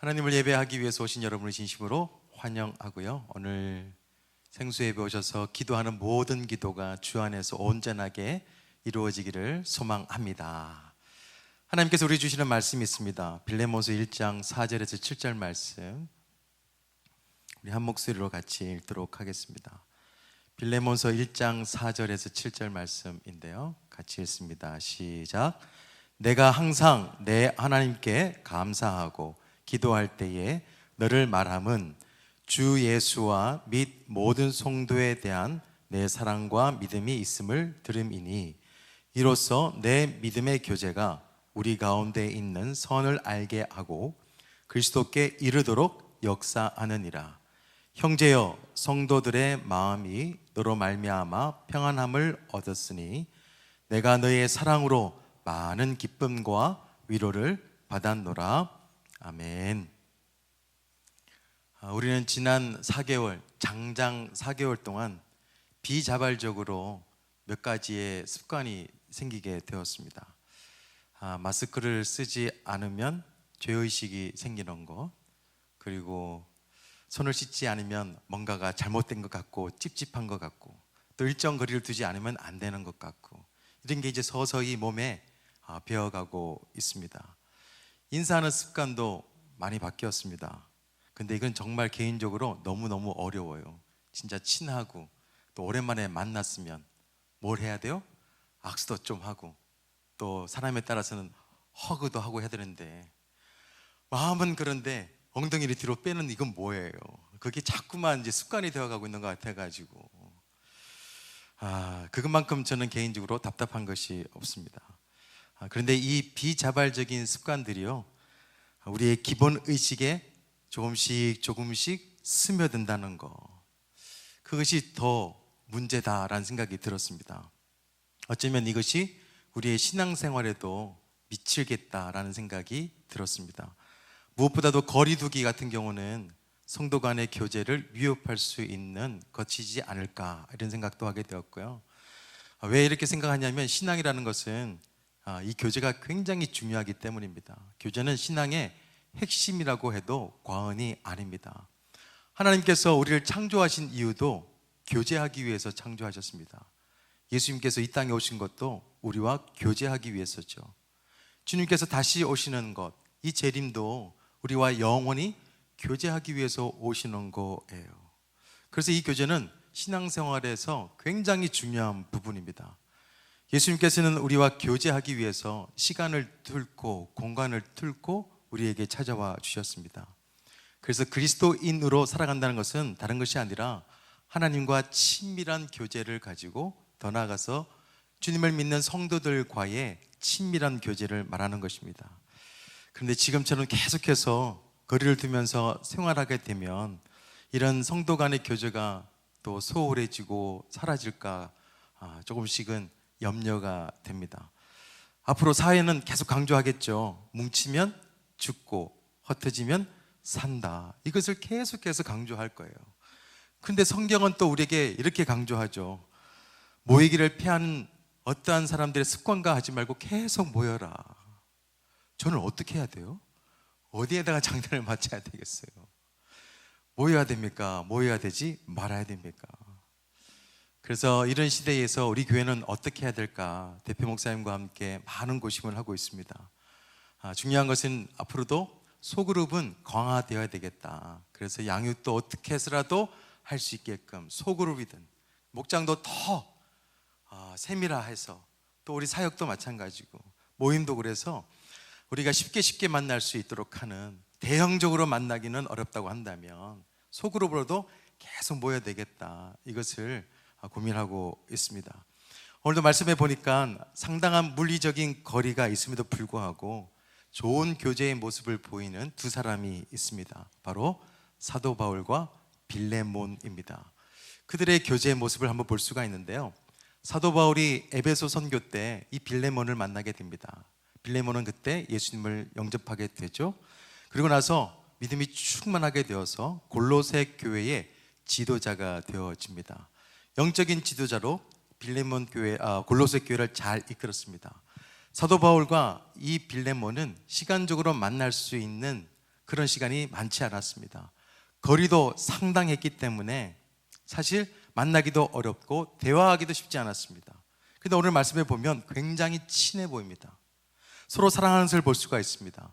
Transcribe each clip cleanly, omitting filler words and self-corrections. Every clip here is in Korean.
하나님을 예배하기 위해서 오신 여러분을 진심으로 환영하고요. 오늘 생수예배 오셔서 기도하는 모든 기도가 주 안에서 온전하게 이루어지기를 소망합니다. 하나님께서 우리 주시는 말씀이 있습니다. 빌레몬서 1장 4절에서 7절 말씀, 우리 한 목소리로 같이 읽도록 하겠습니다. 빌레몬서 1장 4절에서 7절 말씀인데요, 같이 읽습니다. 시작. 내가 항상 내 하나님께 감사하고 기도할 때에 너를 말함은 주 예수와 및 모든 성도에 대한 내 사랑과 믿음이 있음을 들음이니, 이로써 내 믿음의 교제가 우리 가운데 있는 선을 알게 하고 그리스도께 이르도록 역사하느니라. 형제여, 성도들의 마음이 너로 말미암아 평안함을 얻었으니 내가 너의 사랑으로 많은 기쁨과 위로를 받았노라. 아멘. 우리는 지난 4개월, 장장 4개월 동안 비자발적으로 몇 가지의 습관이 생기게 되었습니다. 마스크를 쓰지 않으면 죄의식이 생기는 것, 그리고 손을 씻지 않으면 뭔가가 잘못된 것 같고 찝찝한 것 같고, 또 일정 거리를 두지 않으면 안 되는 것 같고, 이런 게 이제 서서히 몸에 배어가고 있습니다. 인사하는 습관도 많이 바뀌었습니다. 근데 이건 정말 개인적으로 너무너무 어려워요. 진짜 친하고 또 오랜만에 만났으면 뭘 해야 돼요? 악수도 좀 하고, 또 사람에 따라서는 허그도 하고 해야 되는데, 마음은 그런데 엉덩이를 뒤로 빼는 이건 뭐예요? 그게 자꾸만 이제 습관이 되어가고 있는 것 같아가지고, 그것만큼 저는 개인적으로 답답한 것이 없습니다. 그런데 이 비자발적인 습관들이요, 우리의 기본 의식에 조금씩 스며든다는 거, 그것이 더 문제다라는 생각이 들었습니다. 어쩌면 이것이 우리의 신앙생활에도 미치겠다라는 생각이 들었습니다. 무엇보다도 거리두기 같은 경우는 성도 간의 교제를 위협할 수 있는 것이지 않을까, 이런 생각도 하게 되었고요. 왜 이렇게 생각하냐면, 신앙이라는 것은 이 교제가 굉장히 중요하기 때문입니다. 교제는 신앙의 핵심이라고 해도 과언이 아닙니다. 하나님께서 우리를 창조하신 이유도 교제하기 위해서 창조하셨습니다. 예수님께서 이 땅에 오신 것도 우리와 교제하기 위해서죠. 주님께서 다시 오시는 것, 이 재림도 우리와 영원히 교제하기 위해서 오시는 거예요. 그래서 이 교제는 신앙생활에서 굉장히 중요한 부분입니다. 예수님께서는 우리와 교제하기 위해서 시간을 뚫고 공간을 뚫고 우리에게 찾아와 주셨습니다. 그래서 그리스도인으로 살아간다는 것은 다른 것이 아니라 하나님과 친밀한 교제를 가지고, 더 나아가서 주님을 믿는 성도들과의 친밀한 교제를 말하는 것입니다. 그런데 지금처럼 계속해서 거리를 두면서 생활하게 되면 이런 성도 간의 교제가 또 소홀해지고 사라질까 조금씩은 염려가 됩니다. 앞으로 사회는 계속 강조하겠죠. 뭉치면 죽고 흩어지면 산다. 이것을 계속해서 강조할 거예요. 근데 성경은 또 우리에게 이렇게 강조하죠. 모이기를 피하는 어떠한 사람들의 습관과 하지 말고 계속 모여라. 저는 어떻게 해야 돼요? 어디에다가 장단을 맞춰야 되겠어요? 모여야 됩니까? 모여야 되지 말아야 됩니까? 그래서 이런 시대에서 우리 교회는 어떻게 해야 될까? 대표 목사님과 함께 많은 고심을 하고 있습니다. 중요한 것은 앞으로도 소그룹은 강화되어야 되겠다. 그래서 양육도 어떻게 해서라도 할 수 있게끔 소그룹이든, 목장도 더 세밀화해서, 또 우리 사역도 마찬가지고 모임도, 그래서 우리가 쉽게 만날 수 있도록 하는, 대형적으로 만나기는 어렵다고 한다면 소그룹으로도 계속 모여야 되겠다, 이것을 고민하고 있습니다. 오늘도 말씀해 보니까 상당한 물리적인 거리가 있음에도 불구하고 좋은 교제의 모습을 보이는 두 사람이 있습니다. 바로 사도 바울과 빌레몬입니다. 그들의 교제의 모습을 한번 볼 수가 있는데요, 사도 바울이 에베소 선교 때 이 빌레몬을 만나게 됩니다. 빌레몬은 그때 예수님을 영접하게 되죠. 그리고 나서 믿음이 충만하게 되어서 골로새 교회의 지도자가 되어집니다. 영적인 지도자로 빌레몬 교회, 골로새 교회를 잘 이끌었습니다. 사도 바울과 이 빌레몬은 시간적으로 만날 수 있는 그런 시간이 많지 않았습니다. 거리도 상당했기 때문에 사실 만나기도 어렵고 대화하기도 쉽지 않았습니다. 그런데 오늘 말씀에 보면 굉장히 친해 보입니다. 서로 사랑하는 것을 볼 수가 있습니다.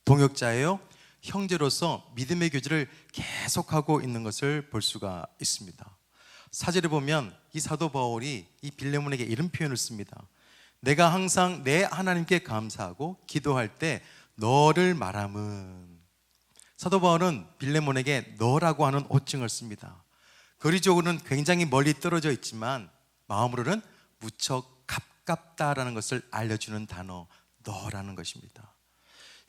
동역자예요. 형제로서 믿음의 교제를 계속하고 있는 것을 볼 수가 있습니다. 사절에 보면 이 사도 바울이 이 빌레몬에게 이런 표현을 씁니다. 내가 항상 내 하나님께 감사하고 기도할 때 너를 말함은. 사도 바울은 빌레몬에게 너라고 하는 호칭을 씁니다. 거리적으로는 굉장히 멀리 떨어져 있지만 마음으로는 무척 가깝다라는 것을 알려주는 단어 너라는 것입니다.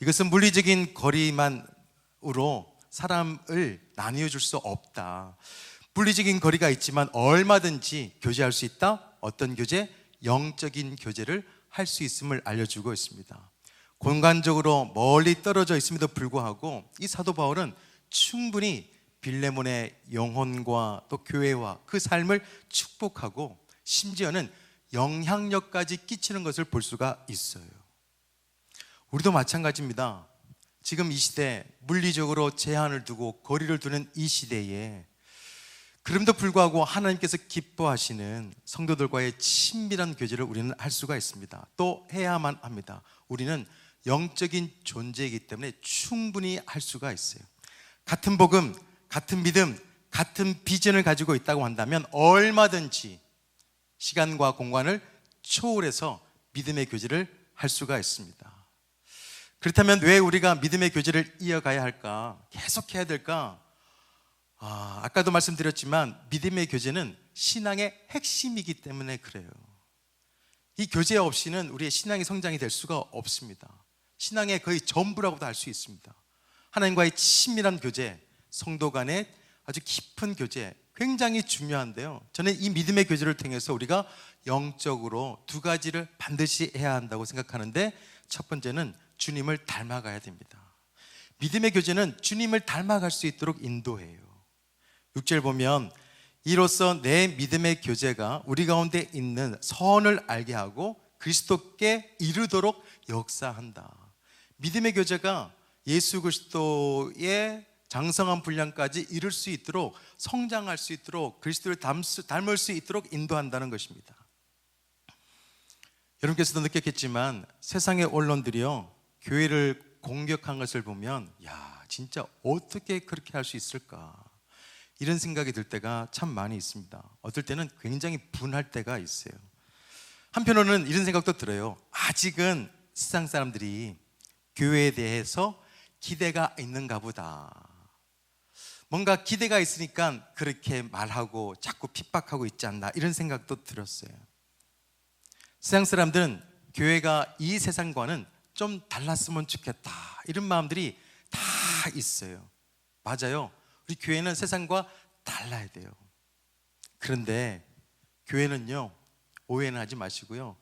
이것은 물리적인 거리만으로 사람을 나뉘어 줄 수 없다. 물리적인 거리가 있지만 얼마든지 교제할 수 있다. 어떤 교제? 영적인 교제를 할 수 있음을 알려주고 있습니다. 공간적으로 멀리 떨어져 있음에도 불구하고 이 사도 바울은 충분히 빌레몬의 영혼과 또 교회와 그 삶을 축복하고 심지어는 영향력까지 끼치는 것을 볼 수가 있어요. 우리도 마찬가지입니다. 지금 이 시대 물리적으로 제한을 두고 거리를 두는 이 시대에 그럼에도 불구하고 하나님께서 기뻐하시는 성도들과의 친밀한 교제를 우리는 할 수가 있습니다. 또 해야만 합니다. 우리는 영적인 존재이기 때문에 충분히 할 수가 있어요. 같은 복음, 같은 믿음, 같은 비전을 가지고 있다고 한다면 얼마든지 시간과 공간을 초월해서 믿음의 교제를 할 수가 있습니다. 그렇다면 왜 우리가 믿음의 교제를 이어가야 할까? 계속해야 될까? 아까도 말씀드렸지만 믿음의 교제는 신앙의 핵심이기 때문에 그래요. 이 교제 없이는 우리의 신앙이 성장이 될 수가 없습니다. 신앙의 거의 전부라고도 할 수 있습니다. 하나님과의 친밀한 교제, 성도 간의 아주 깊은 교제 굉장히 중요한데요. 저는 이 믿음의 교제를 통해서 우리가 영적으로 두 가지를 반드시 해야 한다고 생각하는데 첫 번째는 주님을 닮아가야 됩니다. 믿음의 교제는 주님을 닮아갈 수 있도록 인도해요. 6절 보면 이로써 내 믿음의 교제가 우리 가운데 있는 선을 알게 하고 그리스도께 이르도록 역사한다. 믿음의 교제가 예수 그리스도의 장성한 분량까지 이룰 수 있도록 성장할 수 있도록 그리스도를 닮을 수 있도록 인도한다는 것입니다. 여러분께서도 느꼈겠지만 세상의 언론들이요 교회를 공격한 것을 보면 야 진짜 어떻게 그렇게 할 수 있을까 이런 생각이 들 때가 참 많이 있습니다. 어떨 때는 굉장히 분할 때가 있어요. 한편으로는 이런 생각도 들어요. 아직은 세상 사람들이 교회에 대해서 기대가 있는가 보다. 뭔가 기대가 있으니까 그렇게 말하고 자꾸 핍박하고 있지 않나 이런 생각도 들었어요. 세상 사람들은 교회가 이 세상과는 좀 달랐으면 좋겠다 이런 마음들이 다 있어요. 맞아요. 우리 교회는 세상과 달라야 돼요. 그런데 교회는요 오해는 하지 마시고요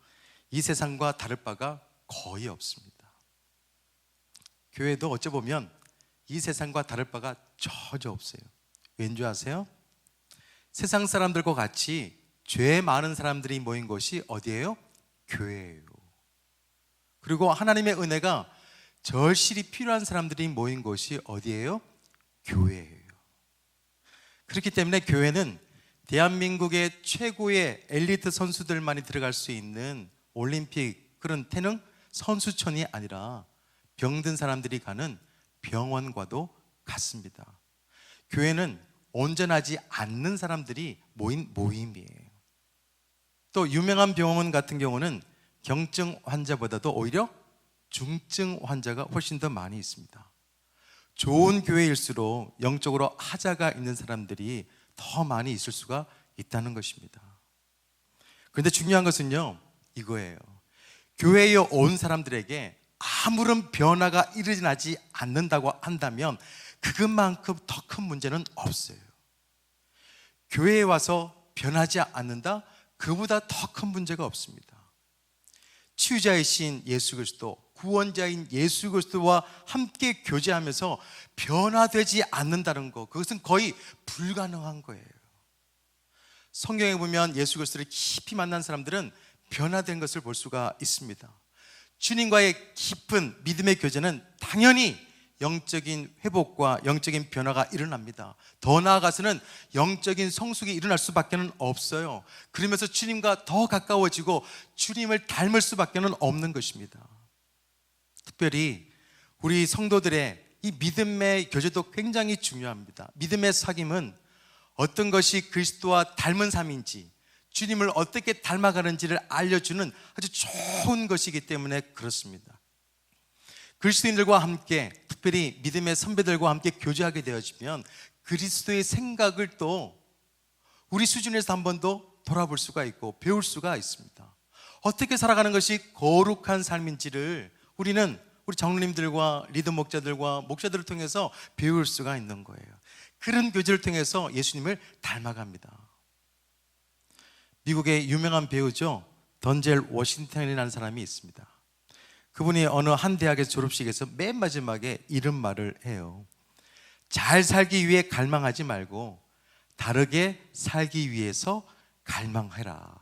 이 세상과 다를 바가 거의 없습니다. 교회도 어찌 보면 이 세상과 다를 바가 전혀 없어요. 왠지 아세요? 세상 사람들과 같이 죄 많은 사람들이 모인 곳이 어디예요? 교회예요. 그리고 하나님의 은혜가 절실히 필요한 사람들이 모인 곳이 어디예요? 교회예요. 그렇기 때문에 교회는 대한민국의 최고의 엘리트 선수들만이 들어갈 수 있는 올림픽 그런 태능 선수촌이 아니라 병든 사람들이 가는 병원과도 같습니다. 교회는 온전하지 않는 사람들이 모인 모임이에요. 또 유명한 병원 같은 경우는 경증 환자보다도 오히려 중증 환자가 훨씬 더 많이 있습니다. 좋은 교회일수록 영적으로 하자가 있는 사람들이 더 많이 있을 수가 있다는 것입니다. 그런데 중요한 것은요 이거예요. 교회에 온 사람들에게 아무런 변화가 일어나지 않는다고 한다면 그것만큼 더 큰 문제는 없어요. 교회에 와서 변하지 않는다? 그보다 더 큰 문제가 없습니다. 치유자이신 예수 그리스도, 구원자인 예수 그리스도와 함께 교제하면서 변화되지 않는다는 것, 그것은 거의 불가능한 거예요. 성경에 보면 예수 그리스도를 깊이 만난 사람들은 변화된 것을 볼 수가 있습니다. 주님과의 깊은 믿음의 교제는 당연히 영적인 회복과 영적인 변화가 일어납니다. 더 나아가서는 영적인 성숙이 일어날 수밖에 없어요. 그러면서 주님과 더 가까워지고 주님을 닮을 수밖에 없는 것입니다. 특별히 우리 성도들의 이 믿음의 교제도 굉장히 중요합니다. 믿음의 사귐은 어떤 것이 그리스도와 닮은 삶인지, 주님을 어떻게 닮아가는지를 알려주는 아주 좋은 것이기 때문에 그렇습니다. 그리스도인들과 함께, 특별히 믿음의 선배들과 함께 교제하게 되어지면 그리스도의 생각을 또 우리 수준에서 한 번 더 돌아볼 수가 있고 배울 수가 있습니다. 어떻게 살아가는 것이 거룩한 삶인지를 우리는 우리 장로님들과 리더 목자들과 목사들을 통해서 배울 수가 있는 거예요. 그런 교제를 통해서 예수님을 닮아갑니다. 미국의 유명한 배우죠, 던젤 워싱턴이라는 사람이 있습니다. 그분이 어느 한 대학의 졸업식에서 맨 마지막에 이런 말을 해요. 잘 살기 위해 갈망하지 말고 다르게 살기 위해서 갈망해라.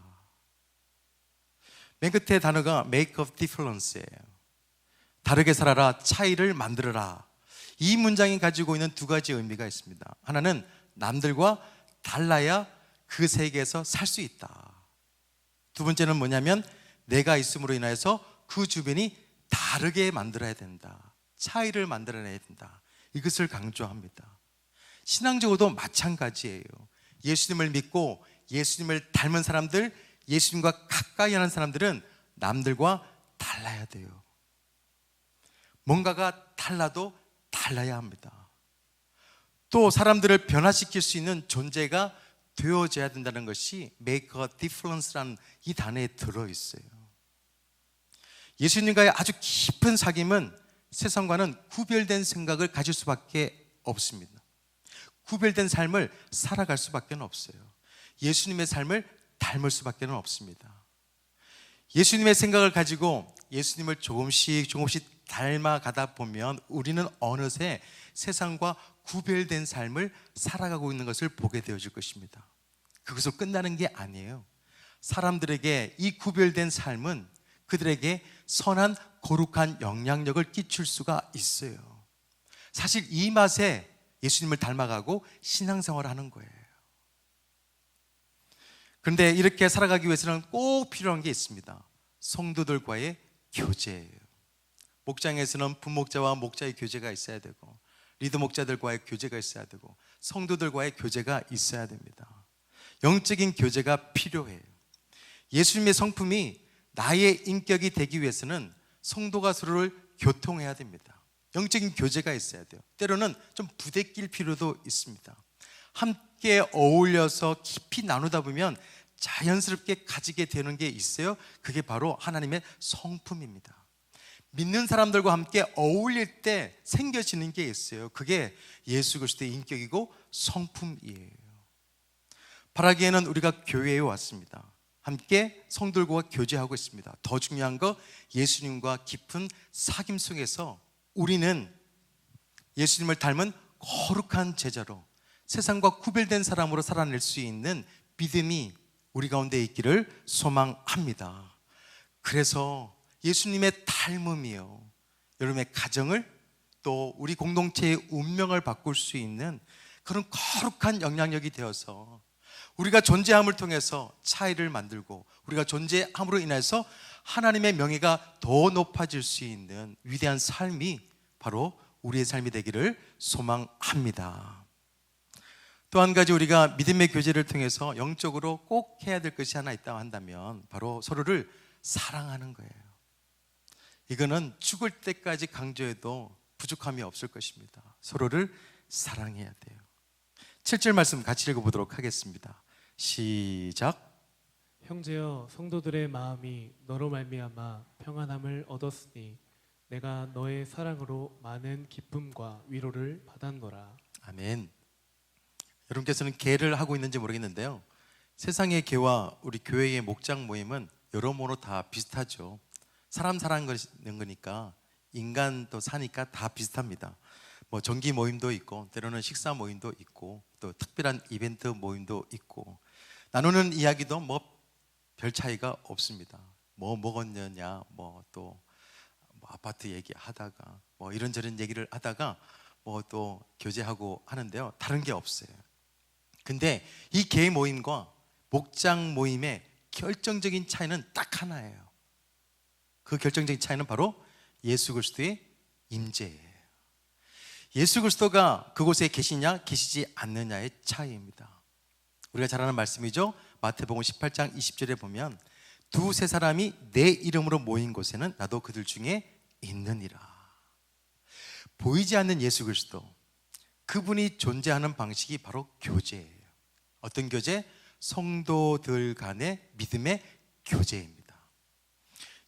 맨 끝에 단어가 make of difference예요. 다르게 살아라, 차이를 만들어라. 이 문장이 가지고 있는 두 가지 의미가 있습니다. 하나는 남들과 달라야 그 세계에서 살 수 있다. 두 번째는 뭐냐면 내가 있음으로 인해서 그 주변이 다르게 만들어야 된다. 차이를 만들어내야 된다. 이것을 강조합니다. 신앙적으로도 마찬가지예요. 예수님을 믿고 예수님을 닮은 사람들, 예수님과 가까이 하는 사람들은 남들과 달라야 돼요. 뭔가가 달라도 달라야 합니다. 또 사람들을 변화시킬 수 있는 존재가 되어져야 된다는 것이 make a difference라는 이 단어에 들어있어요. 예수님과의 아주 깊은 사귐은 세상과는 구별된 생각을 가질 수밖에 없습니다. 구별된 삶을 살아갈 수밖에 없어요. 예수님의 삶을 닮을 수밖에 없습니다. 예수님의 생각을 가지고 예수님을 조금씩 닮아가다 보면 우리는 어느새 세상과 구별된 삶을 살아가고 있는 것을 보게 되어질 것입니다. 그것으로 끝나는 게 아니에요. 사람들에게 이 구별된 삶은 그들에게 선한 거룩한 영향력을 끼칠 수가 있어요. 사실 이 맛에 예수님을 닮아가고 신앙생활을 하는 거예요. 그런데 이렇게 살아가기 위해서는 꼭 필요한 게 있습니다. 성도들과의 교제예요. 목장에서는 부목자와 목자의 교제가 있어야 되고, 리더 목자들과의 교제가 있어야 되고, 성도들과의 교제가 있어야 됩니다. 영적인 교제가 필요해요. 예수님의 성품이 나의 인격이 되기 위해서는 성도가 서로를 교통해야 됩니다. 영적인 교제가 있어야 돼요. 때로는 좀 부대낄 필요도 있습니다. 함께 어울려서 깊이 나누다 보면 자연스럽게 가지게 되는 게 있어요. 그게 바로 하나님의 성품입니다. 믿는 사람들과 함께 어울릴 때 생겨지는 게 있어요. 그게 예수 그리스도의 인격이고 성품이에요. 바라기에는 우리가 교회에 왔습니다. 함께 성도들과 교제하고 있습니다. 더 중요한 거, 예수님과 깊은 사귐 속에서 우리는 예수님을 닮은 거룩한 제자로 세상과 구별된 사람으로 살아낼 수 있는 믿음이 우리 가운데 있기를 소망합니다. 그래서 예수님의 닮음이요, 여러분의 가정을 또 우리 공동체의 운명을 바꿀 수 있는 그런 거룩한 영향력이 되어서 우리가 존재함을 통해서 차이를 만들고 우리가 존재함으로 인해서 하나님의 명예가 더 높아질 수 있는 위대한 삶이 바로 우리의 삶이 되기를 소망합니다. 또 한 가지 우리가 믿음의 교제를 통해서 영적으로 꼭 해야 될 것이 하나 있다고 한다면 바로 서로를 사랑하는 거예요. 이거는 죽을 때까지 강조해도 부족함이 없을 것입니다. 서로를 사랑해야 돼요. 7절 말씀 같이 읽어보도록 하겠습니다. 시작. 형제여, 성도들의 마음이 너로 말미암아 평안함을 얻었으니 내가 너의 사랑으로 많은 기쁨과 위로를 받았노라. 아멘. 여러분께서는 개를 하고 있는지 모르겠는데요, 세상의 개와 우리 교회의 목장 모임은 여러모로 다 비슷하죠. 사람 사는 거니까, 인간도 사니까 다 비슷합니다. 뭐 정기 모임도 있고, 때로는 식사 모임도 있고, 또 특별한 이벤트 모임도 있고, 나누는 이야기도 뭐 별 차이가 없습니다. 뭐 먹었느냐, 뭐 또 아파트 얘기하다가 뭐 이런저런 얘기를 하다가 뭐 또 교제하고 하는데요, 다른 게 없어요. 근데 이 개 모임과 목장 모임의 결정적인 차이는 딱 하나예요. 그 결정적인 차이는 바로 예수 그리스도의 임재예요. 예수 그리스도가 그곳에 계시냐 계시지 않느냐의 차이입니다. 우리가 잘 아는 말씀이죠. 마태복음 18장 20절에 보면 두세 사람이 내 이름으로 모인 곳에는 나도 그들 중에 있느니라. 보이지 않는 예수 그리스도, 그분이 존재하는 방식이 바로 교제예요. 어떤 교제? 성도들 간의 믿음의 교제입니다.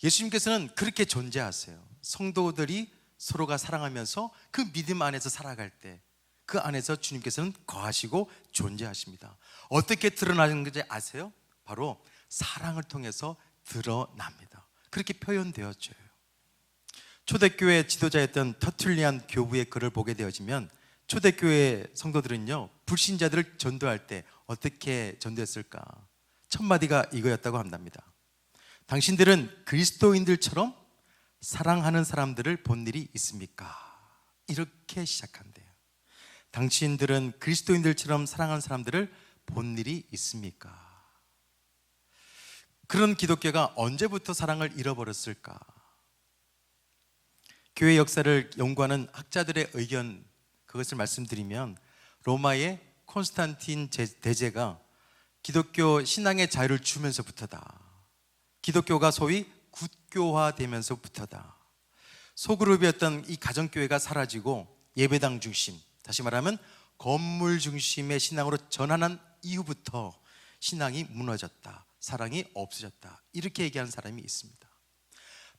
예수님께서는 그렇게 존재하세요. 성도들이 서로가 사랑하면서 그 믿음 안에서 살아갈 때 그 안에서 주님께서는 거하시고 존재하십니다. 어떻게 드러나는 건지 아세요? 바로 사랑을 통해서 드러납니다. 그렇게 표현되었죠. 초대교회 지도자였던 터툴리안 교부의 글을 보게 되어지면 초대교회 성도들은요, 불신자들을 전도할 때 어떻게 전도했을까? 첫 마디가 이거였다고 한답니다. 당신들은 그리스도인들처럼 사랑하는 사람들을 본 일이 있습니까? 이렇게 시작한대요. 당신들은 그리스도인들처럼 사랑하는 사람들을 본 일이 있습니까? 그런 기독교가 언제부터 사랑을 잃어버렸을까? 교회 역사를 연구하는 학자들의 의견, 그것을 말씀드리면 로마의 콘스탄틴 대제가 기독교 신앙의 자유를 주면서부터다. 기독교가 소위 국교화되면서부터다. 소그룹이었던 이 가정교회가 사라지고 예배당 중심, 다시 말하면 건물 중심의 신앙으로 전환한 이후부터 신앙이 무너졌다, 사랑이 없어졌다, 이렇게 얘기하는 사람이 있습니다.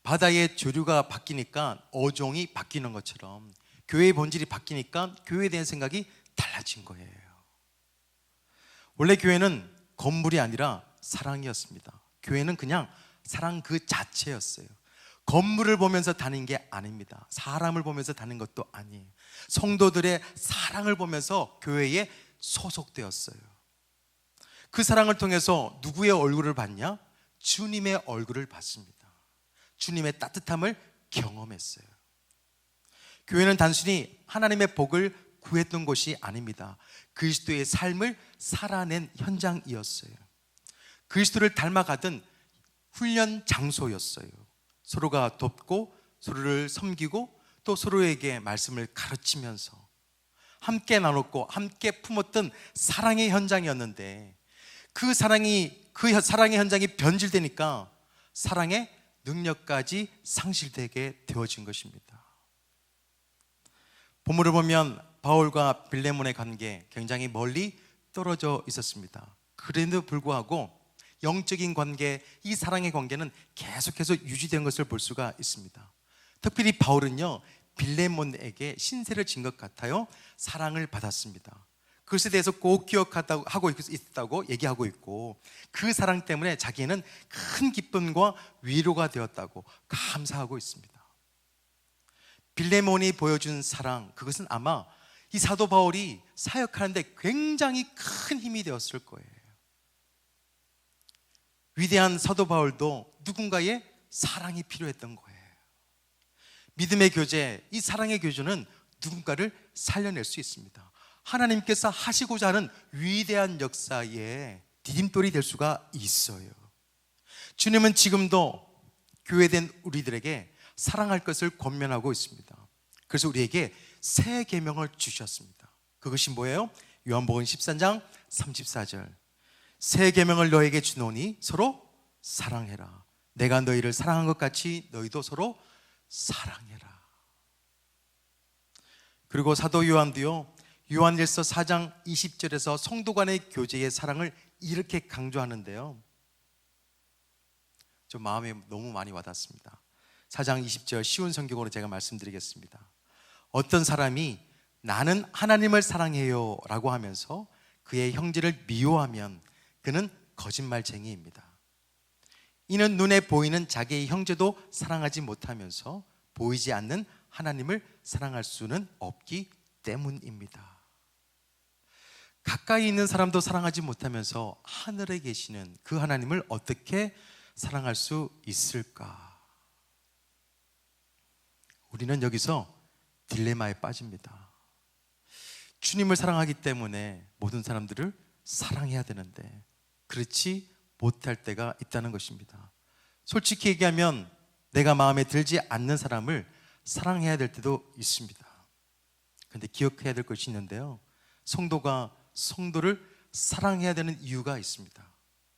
바다의 조류가 바뀌니까 어종이 바뀌는 것처럼 교회의 본질이 바뀌니까 교회에 대한 생각이 달라진 거예요. 원래 교회는 건물이 아니라 사랑이었습니다. 교회는 그냥 사랑 그 자체였어요. 건물을 보면서 다닌 게 아닙니다. 사람을 보면서 다닌 것도 아니에요. 성도들의 사랑을 보면서 교회에 소속되었어요. 그 사랑을 통해서 누구의 얼굴을 봤냐? 주님의 얼굴을 봤습니다. 주님의 따뜻함을 경험했어요. 교회는 단순히 하나님의 복을 구했던 곳이 아닙니다. 그리스도의 삶을 살아낸 현장이었어요. 그리스도를 닮아가던 훈련 장소였어요. 서로가 돕고 서로를 섬기고 또 서로에게 말씀을 가르치면서 함께 나눴고 함께 품었던 사랑의 현장이었는데 그 사랑의 현장이 변질되니까 사랑의 능력까지 상실되게 되어진 것입니다. 본문을 보면 바울과 빌레몬의 관계 굉장히 멀리 떨어져 있었습니다. 그럼에도 불구하고 영적인 관계, 이 사랑의 관계는 계속해서 유지된 것을 볼 수가 있습니다. 특별히 바울은요, 빌레몬에게 신세를 진 것 같아요. 사랑을 받았습니다. 그것에 대해서 꼭 기억하고 있다고 얘기하고 있고, 그 사랑 때문에 자기는 큰 기쁨과 위로가 되었다고 감사하고 있습니다. 빌레몬이 보여준 사랑, 그것은 아마 이 사도 바울이 사역하는데 굉장히 큰 힘이 되었을 거예요. 위대한 사도 바울도 누군가의 사랑이 필요했던 거예요. 믿음의 교제, 이 사랑의 교제는 누군가를 살려낼 수 있습니다. 하나님께서 하시고자 하는 위대한 역사의 디딤돌이 될 수가 있어요. 주님은 지금도 교회된 우리들에게 사랑할 것을 권면하고 있습니다. 그래서 우리에게 새 계명을 주셨습니다. 그것이 뭐예요? 요한복음 13장 34절. 새 계명을 너에게 주노니 서로 사랑해라. 내가 너희를 사랑한 것 같이 너희도 서로 사랑해라. 그리고 사도 요한도요, 요한일서 4장 20절에서 성도 간의 교제의 사랑을 이렇게 강조하는데요, 좀 마음에 너무 많이 와닿습니다. 4장 20절 쉬운 성경으로 제가 말씀드리겠습니다. 어떤 사람이 나는 하나님을 사랑해요 라고 하면서 그의 형제를 미워하면 그는 거짓말쟁이입니다. 이는 눈에 보이는 자기의 형제도 사랑하지 못하면서 보이지 않는 하나님을 사랑할 수는 없기 때문입니다. 가까이 있는 사람도 사랑하지 못하면서 하늘에 계시는 그 하나님을 어떻게 사랑할 수 있을까? 우리는 여기서 딜레마에 빠집니다. 주님을 사랑하기 때문에 모든 사람들을 사랑해야 되는데 그렇지 못할 때가 있다는 것입니다. 솔직히 얘기하면 내가 마음에 들지 않는 사람을 사랑해야 될 때도 있습니다. 그런데 기억해야 될 것이 있는데요, 성도가 성도를 사랑해야 되는 이유가 있습니다.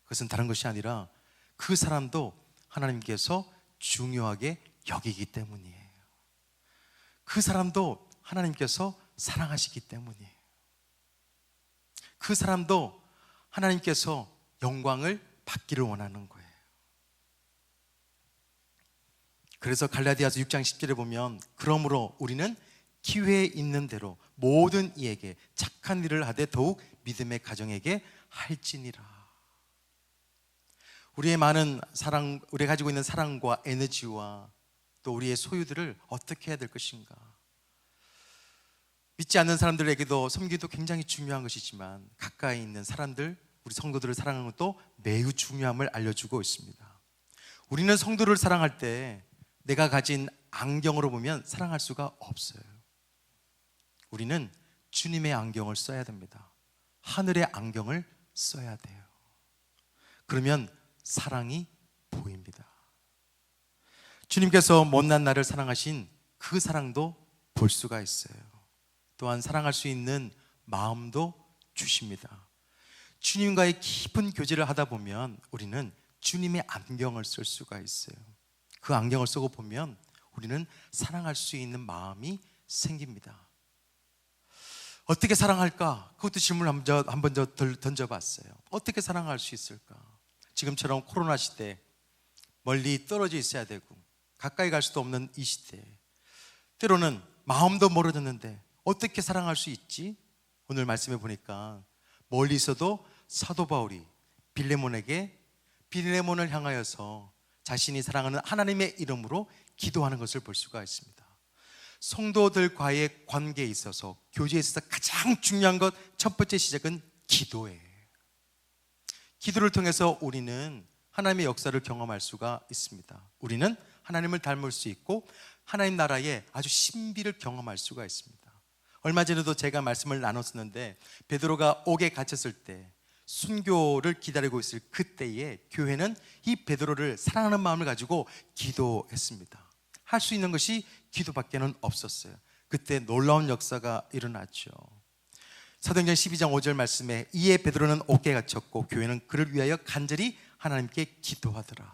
그것은 다른 것이 아니라 그 사람도 하나님께서 중요하게 여기기 때문이에요. 그 사람도 하나님께서 사랑하시기 때문이에요. 그 사람도 하나님께서 영광을 받기를 원하는 거예요. 그래서 갈라디아서 6장 10절에 보면 그러므로 우리는 기회에 있는 대로 모든 이에게 착한 일을 하되 더욱 믿음의 가정에게 할지니라. 우리의 많은 사랑, 우리가 가지고 있는 사랑과 에너지와 또 우리의 소유들을 어떻게 해야 될 것인가. 믿지 않는 사람들에게도 섬기도 굉장히 중요한 것이지만 가까이 있는 사람들, 우리 성도들을 사랑하는 것도 매우 중요함을 알려주고 있습니다. 우리는 성도를 사랑할 때 내가 가진 안경으로 보면 사랑할 수가 없어요. 우리는 주님의 안경을 써야 됩니다. 하늘의 안경을 써야 돼요. 그러면 사랑이 보입니다. 주님께서 못난 나를 사랑하신 그 사랑도 볼 수가 있어요. 또한 사랑할 수 있는 마음도 주십니다. 주님과의 깊은 교제를 하다 보면 우리는 주님의 안경을 쓸 수가 있어요. 그 안경을 쓰고 보면 우리는 사랑할 수 있는 마음이 생깁니다. 어떻게 사랑할까? 그것도 질문을 한번 던져봤어요. 어떻게 사랑할 수 있을까? 지금처럼 코로나 시대 멀리 떨어져 있어야 되고 가까이 갈 수도 없는 이 시대에 때로는 마음도 멀어졌는데 어떻게 사랑할 수 있지? 오늘 말씀해 보니까 멀리 있어도 사도 바울이 빌레몬을 향하여서 자신이 사랑하는 하나님의 이름으로 기도하는 것을 볼 수가 있습니다. 성도들과의 관계에 있어서, 교제에 있어서 가장 중요한 것, 첫 번째 시작은 기도예요. 기도를 통해서 우리는 하나님의 역사를 경험할 수가 있습니다. 우리는 하나님을 닮을 수 있고 하나님 나라의 아주 신비를 경험할 수가 있습니다. 얼마 전에도 제가 말씀을 나눴었는데 베드로가 옥에 갇혔을 때 순교를 기다리고 있을 그때에 교회는 이 베드로를 사랑하는 마음을 가지고 기도했습니다. 할 수 있는 것이 기도밖에는 없었어요. 그때 놀라운 역사가 일어났죠. 사도행전 12장 5절 말씀에 이에 베드로는 옥에 갇혔고 교회는 그를 위하여 간절히 하나님께 기도하더라.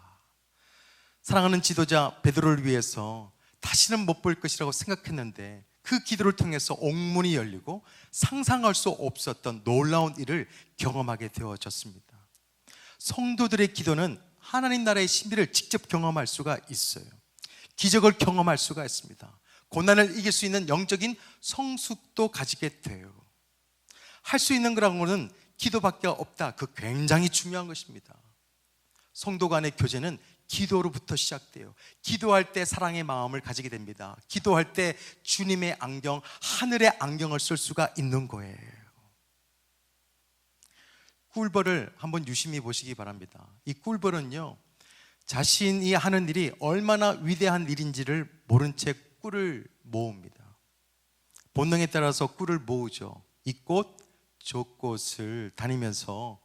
사랑하는 지도자 베드로를 위해서 다시는 못 볼 것이라고 생각했는데 그 기도를 통해서 옥문이 열리고 상상할 수 없었던 놀라운 일을 경험하게 되어졌습니다. 성도들의 기도는 하나님 나라의 신비를 직접 경험할 수가 있어요. 기적을 경험할 수가 있습니다. 고난을 이길 수 있는 영적인 성숙도 가지게 돼요. 할 수 있는 거라고는 기도밖에 없다. 그 굉장히 중요한 것입니다. 성도 간의 교제는 기도로부터 시작돼요. 기도할 때 사랑의 마음을 가지게 됩니다. 기도할 때 주님의 안경, 하늘의 안경을 쓸 수가 있는 거예요. 꿀벌을 한번 유심히 보시기 바랍니다. 이 꿀벌은요, 자신이 하는 일이 얼마나 위대한 일인지를 모른 채 꿀을 모읍니다. 본능에 따라서 꿀을 모으죠. 이 꽃, 저 꽃을 다니면서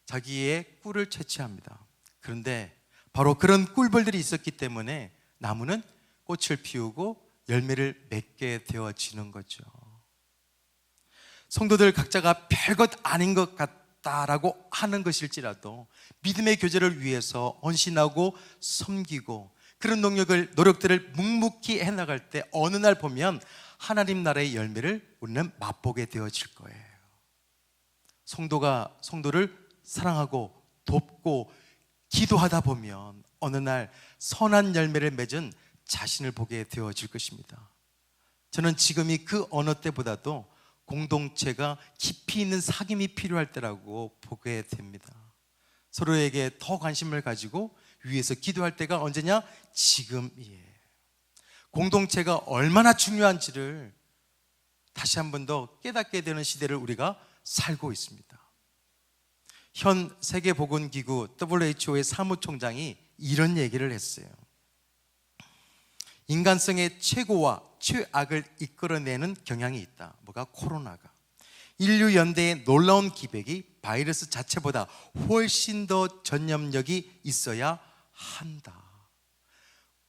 자기의 꿀을 채취합니다. 그런데 바로 그런 꿀벌들이 있었기 때문에 나무는 꽃을 피우고 열매를 맺게 되어지는 거죠. 성도들 각자가 별것 아닌 것 같다라고 하는 것일지라도 믿음의 교제를 위해서 헌신하고 섬기고 그런 노력들을 묵묵히 해나갈 때 어느 날 보면 하나님 나라의 열매를 우리는 맛보게 되어질 거예요. 성도가 성도를 사랑하고 돕고 기도하다 보면 어느 날 선한 열매를 맺은 자신을 보게 되어질 것입니다. 저는 지금이 그 어느 때보다도 공동체가 깊이 있는 사귐이 필요할 때라고 보게 됩니다. 서로에게 더 관심을 가지고 위해서 기도할 때가 언제냐? 지금이에요. 공동체가 얼마나 중요한지를 다시 한 번 더 깨닫게 되는 시대를 우리가 살고 있습니다. 현 세계보건기구 WHO의 사무총장이 이런 얘기를 했어요. 인간성의 최고와 최악을 이끌어내는 경향이 있다. 뭐가? 코로나가. 인류 연대의 놀라운 기백이 바이러스 자체보다 훨씬 더 전염력이 있어야 한다.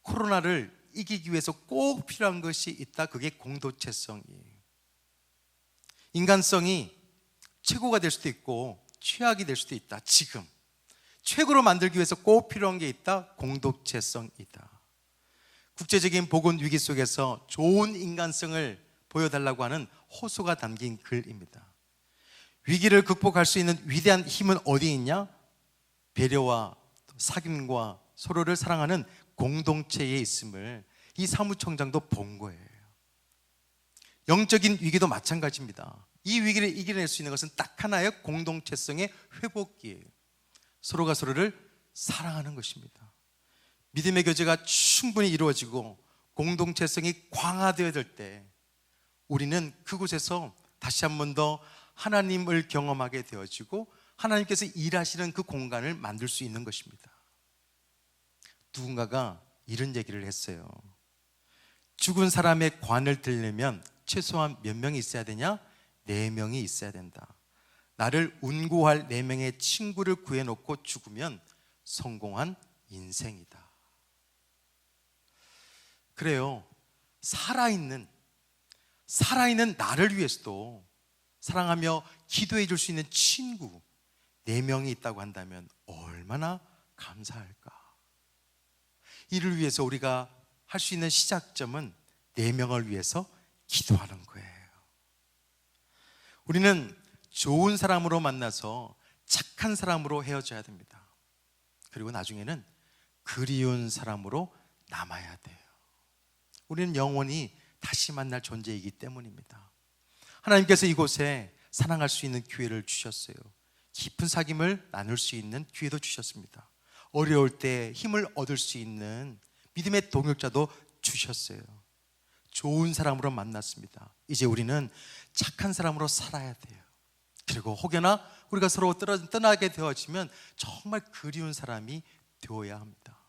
코로나를 이기기 위해서 꼭 필요한 것이 있다. 그게 공동체성이에요. 인간성이 최고가 될 수도 있고 최악이 될 수도 있다. 지금 최고로 만들기 위해서 꼭 필요한 게 있다. 공동체성이다. 국제적인 보건 위기 속에서 좋은 인간성을 보여달라고 하는 호소가 담긴 글입니다. 위기를 극복할 수 있는 위대한 힘은 어디에 있냐? 배려와 사귐과 서로를 사랑하는 공동체에 있음을 이 사무총장도 본 거예요. 영적인 위기도 마찬가지입니다. 이 위기를 이겨낼 수 있는 것은 딱 하나의 공동체성의 회복기예요. 서로가 서로를 사랑하는 것입니다. 믿음의 교제가 충분히 이루어지고 공동체성이 강화되어야 될 때 우리는 그곳에서 다시 한 번 더 하나님을 경험하게 되어지고 하나님께서 일하시는 그 공간을 만들 수 있는 것입니다. 누군가가 이런 얘기를 했어요. 죽은 사람의 관을 들려면 최소한 몇 명이 있어야 되냐? 4명이 있어야 된다. 나를 운구할 4명의 친구를 구해놓고 죽으면 성공한 인생이다. 그래요. 살아있는 나를 위해서도 사랑하며 기도해 줄 수 있는 친구 4명이 있다고 한다면 얼마나 감사할까. 이를 위해서 우리가 할 수 있는 시작점은 4명을 위해서 기도하는 거예요. 우리는 좋은 사람으로 만나서 착한 사람으로 헤어져야 됩니다. 그리고 나중에는 그리운 사람으로 남아야 돼요. 우리는 영원히 다시 만날 존재이기 때문입니다. 하나님께서 이곳에 사랑할 수 있는 기회를 주셨어요. 깊은 사귐을 나눌 수 있는 기회도 주셨습니다. 어려울 때 힘을 얻을 수 있는 믿음의 동역자도 주셨어요. 좋은 사람으로 만났습니다. 이제 우리는 착한 사람으로 살아야 돼요. 그리고 혹여나 우리가 서로 떠나게 되어지면 정말 그리운 사람이 되어야 합니다.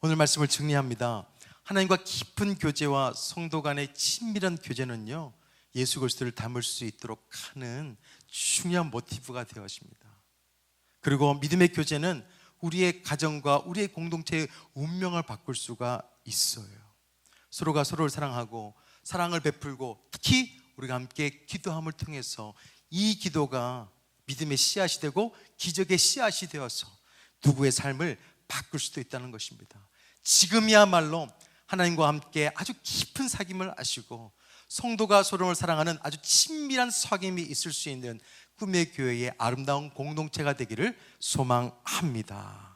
오늘 말씀을 정리합니다. 하나님과 깊은 교제와 성도 간의 친밀한 교제는요, 예수 그리스도를 닮을 수 있도록 하는 중요한 모티브가 되어집니다. 그리고 믿음의 교제는 우리의 가정과 우리의 공동체의 운명을 바꿀 수가 있어요. 서로가 서로를 사랑하고 사랑을 베풀고 특히 우리가 함께 기도함을 통해서 이 기도가 믿음의 씨앗이 되고 기적의 씨앗이 되어서 누구의 삶을 바꿀 수도 있다는 것입니다. 지금이야말로 하나님과 함께 아주 깊은 사귐을 하시고 성도가 서로를 사랑하는 아주 친밀한 사귐이 있을 수 있는 꿈의 교회의 아름다운 공동체가 되기를 소망합니다.